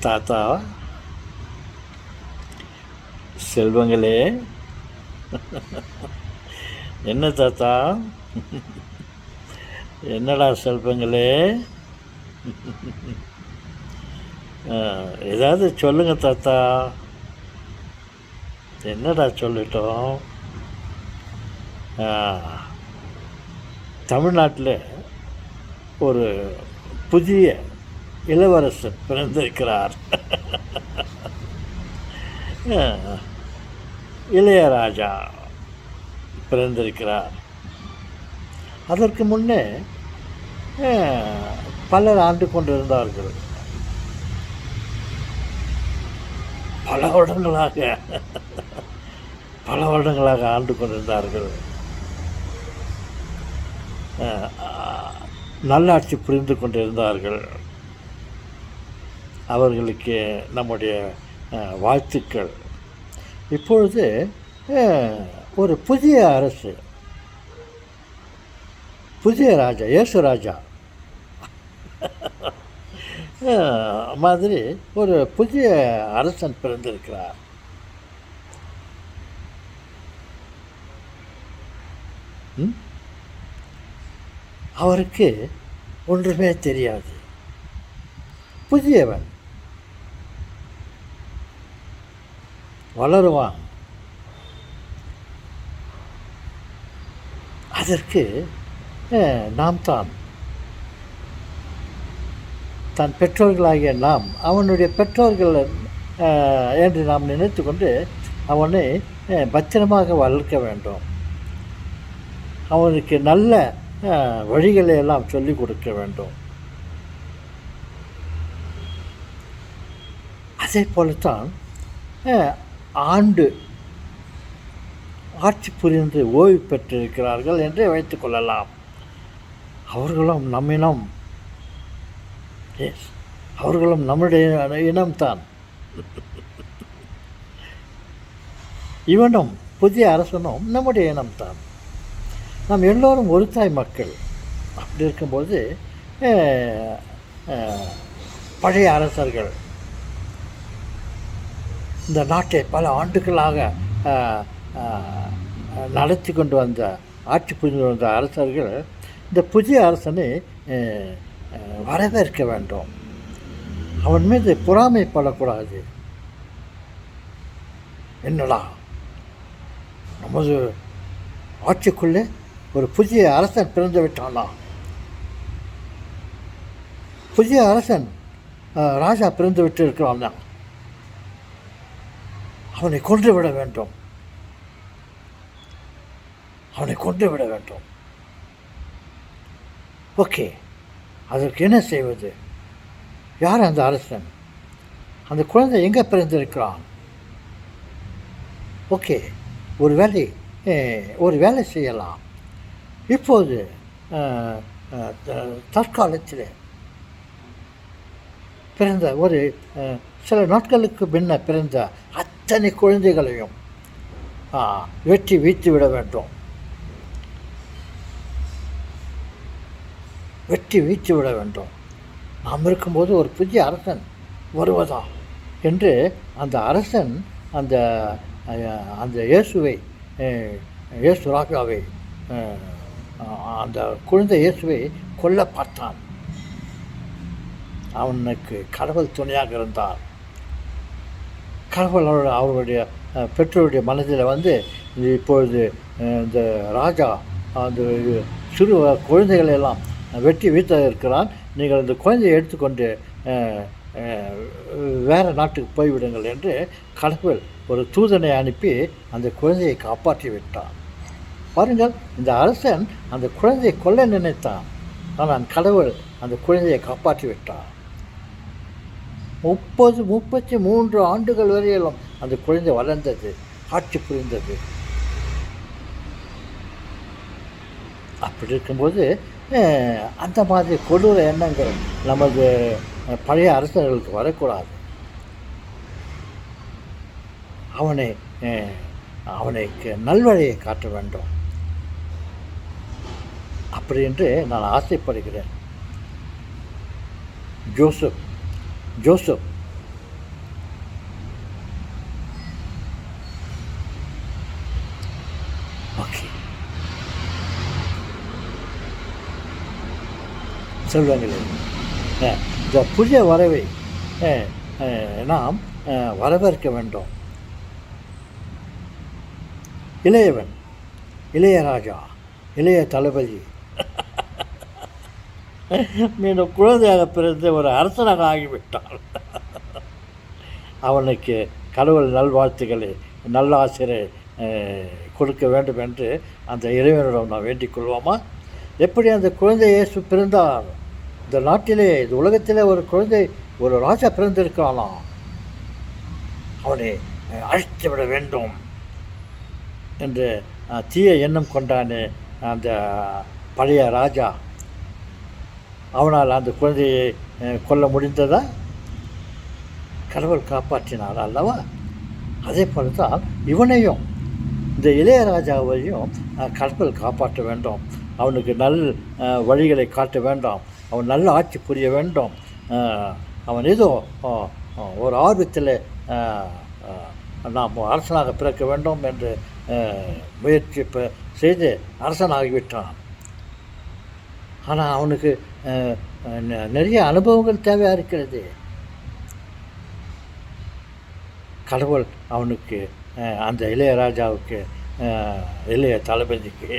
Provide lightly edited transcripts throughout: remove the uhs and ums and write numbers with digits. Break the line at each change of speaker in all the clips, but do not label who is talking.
தாத்தா, செல்வங்களே, என்ன தாத்தா? என்னடா செல்வங்களே? ஏதாவது சொல்லுங்க தாத்தா. என்னடா சொல்லிட்டோம்? தமிழ்நாட்டில் ஒரு புதிய இளவரசர் பிறந்திருக்கிறார். இளையராஜா பிறந்திருக்கிறார். அதற்கு முன்னே பலர் ஆண்டு கொண்டிருந்தார்கள். பல வருடங்களாக ஆண்டு கொண்டிருந்தார்கள். நல்லாட்சி புரிந்து கொண்டிருந்தார்கள். அவர்களுக்கு நம்முடைய வாழ்த்துக்கள். இப்பொழுது ஒரு புதிய அரசு, புதிய ராஜா, இயேசு ராஜா மாதிரி ஒரு புதிய அரசன் பிறந்திருக்கிறார். அவருக்கு ஒன்றுமே தெரியாது. புதியவன், வளருவான். அதற்கு நாம் தான், தன் பெற்றோர்களாகிய நாம் அவனுடைய பெற்றோர்கள் என்று நாம் நினைத்து கொண்டு அவனை பத்திரமாக வளர்க்க வேண்டும். அவனுக்கு நல்ல வழிகளை எல்லாம் சொல்லிக் கொடுக்க வேண்டும். அதே போலத்தான் ஆட்சி புரிந்து ஓய்வு பெற்றிருக்கிறார்கள் என்றே வைத்துக் கொள்ளலாம். அவர்களும் நம்மினம், அவர்களும் நம்முடைய இனம்தான். இவனும் புதிய அரசனும் நம்முடைய இனம்தான். நாம் எல்லோரும் ஒரு தாய் மக்கள். அப்படி இருக்கும்போது பழைய அரசர்கள், இந்த நாட்டை பல ஆண்டுகளாக நடத்தி கொண்டு வந்த, ஆட்சி புரிந்து வந்த அரசர்கள் இந்த புதிய அரசனை வரவேற்க வேண்டும். அவன் மீது பொறாமைப்படக்கூடாது. என்னடா, நமது ஆட்சிக்குள்ளே ஒரு புதிய அரசன் பிறந்து விட்டானா, புதிய அரசன் ராஜா பிறந்து விட்டு இருக்கிறான், அவனை கொன்று விட வேண்டும், அவனை கொன்று விட வேண்டும். ஓகே, அதற்கு என்ன செய்வது? யார் அந்த அரசன்? அந்த குழந்தை எங்கே பிறந்திருக்கிறான்? ஓகே, ஒரு வேலை செய்யலாம். இப்போது தற்காலத்தில் பிறந்த ஒரு சில நாட்களுக்கு முன்ன பிறந்த அத்தனை குழந்தைகளையும் வெட்டி வீழ்த்தி விட வேண்டும். வெட்டி வீழ்த்தி விட வேண்டும். நாம் இருக்கும்போது ஒரு புதிய அரசன் வருவதா என்று அந்த அரசன் அந்த இயேசு ராஜாவை, அந்த குழந்தை இயேசுவை கொல்ல பார்த்தான். அவனுக்கு கடவுள் துணையாக இருந்தார். கடவுள் அவருடைய பெற்றோருடைய மனதில் இப்பொழுது இந்த ராஜா அந்த சிறு குழந்தைகளை எல்லாம் வெட்டி வீழ்த்த இருக்கிறான். நீங்கள் அந்த குழந்தையை எடுத்துக்கொண்டு வேறு நாட்டுக்கு போய்விடுங்கள் என்று கடவுள் ஒரு தூதனை அனுப்பி அந்த குழந்தையை காப்பாற்றி விட்டான். பாருங்கள், இந்த அரசன் அந்த குழந்தையை கொல்ல நினைத்தான். ஆனால் கடவுள் அந்த குழந்தையை காப்பாற்றி விட்டான். 33 ஆண்டுகள் வரையிலும் அந்த குழந்தை வளர்ந்தது, ஆட்சி புரிந்தது. அப்படி இருக்கும்போது அந்த மாதிரி கொடூர எண்ணங்கள் நமது பழைய அரசர்களுக்கு வரக்கூடாது. அவனுக்கு நல்வழியை காட்ட வேண்டும். அப்படி என்று நான் ஆசைப்படுகிறேன். ஜோசப் ஜோசப் ஓகே சொல்வாங்களே, இந்த புதிய வரவை நாம் வரவேற்க வேண்டும். இளையவன், இளையராஜா, இளைய தளபதி மீண்டும் குழந்தையாக பிறந்து ஒரு அரசனாக ஆகிவிட்டான். அவனுக்கு கடவுள் நல்வாழ்த்துக்களை நல்லாசிரை கொடுக்க வேண்டும் என்று அந்த இறைவனிடம் நான் வேண்டிக் கொள்வோமா? எப்படி அந்த குழந்தை இயேசு பிறந்தார், இந்த நாட்டிலே, இந்த உலகத்திலே ஒரு குழந்தை, ஒரு ராஜா பிறந்திருக்கானாம், அவனை அழைத்து விட வேண்டும் என்று தீய எண்ணம் கொண்டானே அந்த பழைய ராஜா, அவனால் அந்த குழந்தையை கொல்ல முடிந்ததா? கடவுள் காப்பாற்றினார் அல்லவா? அதே போல தான் இவனையும், இந்த இளையராஜாவையும் கடவுள் காப்பாற்ற வேண்டும். அவனுக்கு நல் வழிகளை காட்ட வேண்டும். அவன் நல்ல ஆட்சி புரிய வேண்டும். அவன் ஏதோ ஒரு ஆர்வத்தில் நாம் அரசனாக பிறக்க வேண்டும் என்று முயற்சி செய்து அரசனாகிவிட்டான். ஆனால் அவனுக்கு நிறைய அனுபவங்கள் தேவையாக இருக்கிறது. கடவுள் அவனுக்கு, அந்த இளையராஜாவுக்கு, இளைய தளபதிக்கு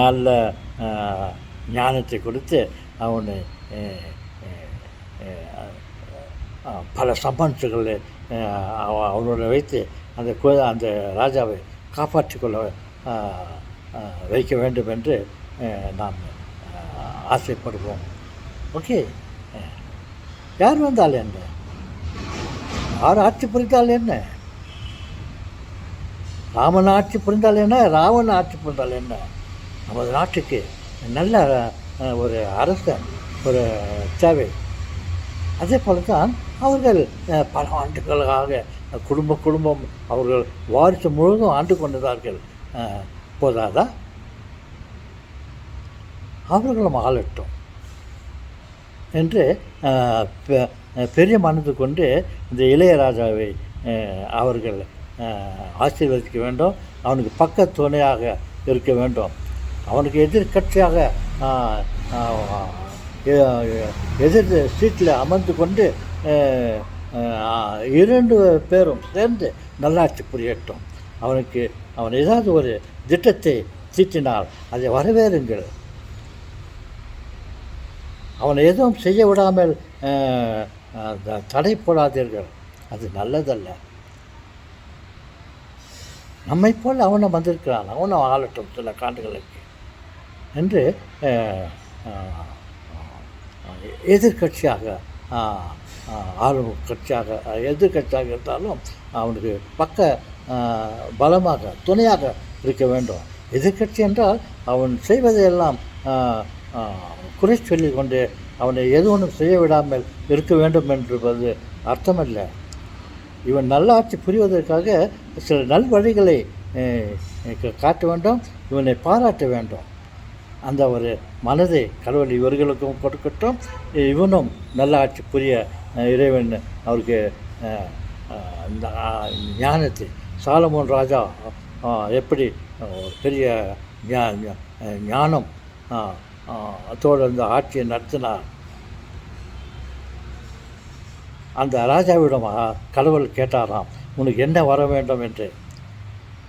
நல்ல ஞானத்தை கொடுத்து அவனை பல சம்பன்ஸுகளை அவனோட வைத்து அந்த ராஜாவை காப்பாற்றிக்கொள்ள வைக்க வேண்டும் என்று நாம் ஆசைப்படுவோம். ஓகே, யார் வந்தால் என்ன, யார் ஆட்சி புரிந்தால் என்ன, ராமன் ஆட்சி புரிந்தால் என்ன, ராவணன் ஆட்சி புரிந்தால் என்ன, நமது நாட்டுக்கு நல்ல ஒரு அரசன் ஒரு தேவை. அதே போல தான் அவர்கள் பல ஆண்டுகளாக குடும்பம் அவர்கள் வாரிசு முழுவதும் ஆண்டு கொண்டதார்கள். போதாதா? அவர்களும் ஆளட்டும் என்று பெரிய மனது கொண்டு இந்த இளையராஜாவை அவர்கள் ஆசீர்வதிக்க வேண்டும். அவனுக்கு பக்க துணையாக இருக்க வேண்டும். அவனுக்கு எதிர்கட்சியாக எதிர் சீட்டில் அமர்ந்து கொண்டு 2 பேரும் சேர்ந்து நல்லாட்சி புரியட்டும். அவன் ஏதாவது ஒரு திட்டத்தை தீட்டினால் அதை வரவேறுங்கள். அவனை எதுவும் செய்ய விடாமல் தடை போடாதீர்கள். அது நல்லதல்ல. நம்மை போல் அவனை வந்திருக்கிறான், அவனை ஆளட்டும் சில காண்டுகளுக்கு என்று எதிர்கட்சியாக ஆளும் கட்சியாக எதிர்கட்சியாக இருந்தாலும் அவனுக்கு பக்க பலமாக துணையாக இருக்க வேண்டும். எதிர்கட்சி என்றால் அவன் செய்வதையெல்லாம் குறை சொல்லி கொண்டு அவனை எது ஒன்றும் செய்ய விடாமல் இருக்க வேண்டும் என்பது அர்த்தமல்ல. இவன் நல்லாட்சி புரிவதற்காக சில நல்வழிகளை காட்ட வேண்டும், இவனை பாராட்ட வேண்டும். அந்த ஒரு மனதை கடவுள் இவர்களுக்கும் கொடுக்கட்டும். இவனும் நல்ல ஆட்சி புரிய இறைவன் அவருக்கு ஞானத்தை, சாலமோன் ராஜா எப்படி பெரிய ஞானம் தோடு அந்த ஆட்சியை நடத்தினார். அந்த ராஜாவிடம் கடவுள் கேட்டாராம், உனக்கு என்ன வர வேண்டும் என்று.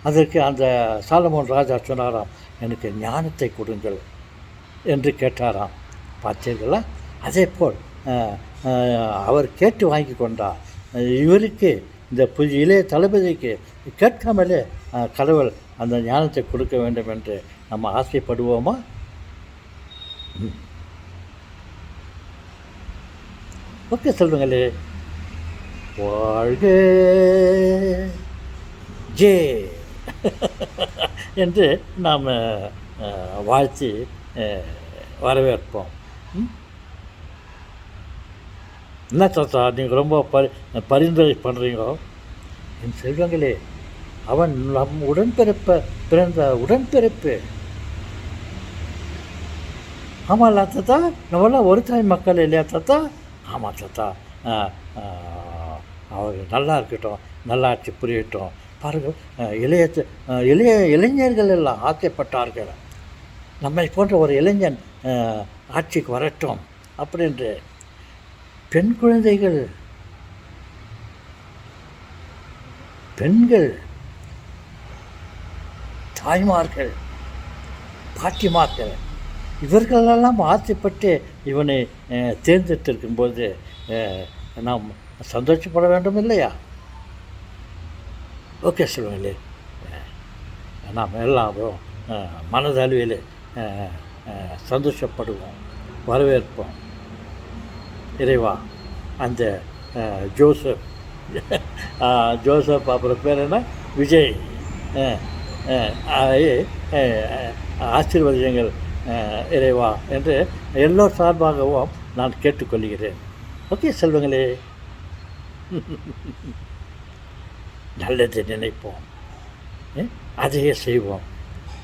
அதற்கு அந்த சாலமோன் ராஜா சொன்னாராம், எனக்கு ஞானத்தை கொடுங்கள் என்று கேட்டாராம். பார்த்தீர்களா? அதே போல் அவர் கேட்டு வாங்கி கொண்டார். இவருக்கு, இந்த புதிய இளைய தளபதிக்கு கேட்காமலே கடவுள் அந்த ஞானத்தை கொடுக்க வேண்டும் என்று நம்ம ஆசைப்படுவோமா? ஓகே செல்வங்களே, வாழ்க ஜே என்று நாம் வாழ்த்தி வரவேற்போம். என்ன தாத்தா நீங்கள் ரொம்ப பரிந்துரை பண்ணுறீங்க? என் செல்வங்களே, அவன் நம் பிறந்த உடன்பிறப்பு. ஆமாம்ல தாத்தா, நம்மளாம் ஒரு தாய் மக்கள் இல்லையா தாத்தா? ஆமாம் தாத்தா. அவர் நல்லா இருக்கட்டும், நல்லாட்சி புரியட்டும். பாருங்கள், இளைய இளைஞர்கள் எல்லாம் ஆசைப்பட்டார்கள், நம்மை போன்ற ஒரு இளைஞன் ஆட்சிக்கு வரட்டும் அப்படின்று. பெண் குழந்தைகள், பெண்கள், தாய்மார்கள், பாட்டிமார்கள் இவர்களெல்லாம் ஆசைப்பட்டு இவனை தேர்ந்தெடுத்திருக்கும்போது நாம் சந்தோஷப்பட வேண்டும் இல்லையா? ஓகே சொல்லுங்களே, நாம் எல்லாரும் மனதளவில் சந்தோஷப்படுவோம், வரவேற்போம். இறைவா, அந்த ஜோசப் ஜோசப் அப்புறம் பேர் என்ன, விஜய் ஆசீர்வதிங்கள் இறைவா என்று எல்லோர் சார்பாகவும் நான் கேட்டுக்கொள்கிறேன். ஓகே செல்வங்களே, நல்லது நினைப்போம், அதையே செய்வோம்.